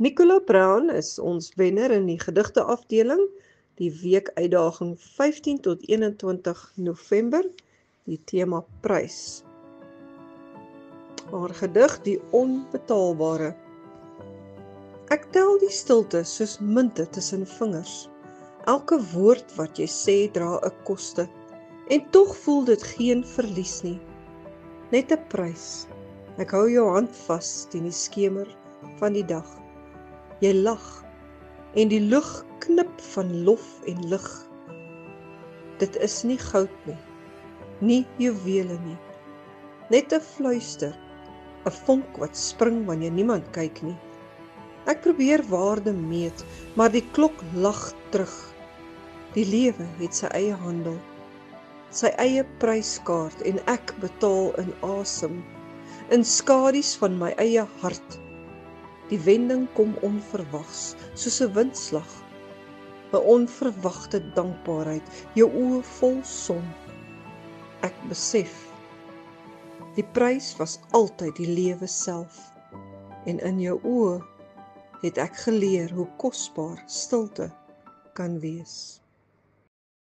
Nicola Brown is ons wenner in die gedigte afdeling, die weekuitdaging 15 tot 21 November, die tema prys. Haar gedig Die Onbetaalbare. Ek tel die stilte soos munte tussen vingers. Elke woord wat jy sê dra 'n koste, en tog voel dit geen verlies nie. Net 'n prys. Ek hou jou hand vas teen die skemer van die dag. Jy lag, en die lug knip van lof en lig. Dit is nie goud nie, nie juwele nie. Net 'n fluister, 'n vonk wat spring wanneer niemand kyk nie. Ek probeer waarde meet, maar die klok lag terug. Die lewe het sy eie handel, sy eie pryskaart en ek betaal in asem, in skadu's van my eie hart. Die wending kom onverwags, soos 'n windslag, 'n onverwagte dankbaarheid, jou oë vol son. Ek besef, die prys was altyd die lewe self, en in jou oë het ek geleer hoe kosbaar stilte kan wees.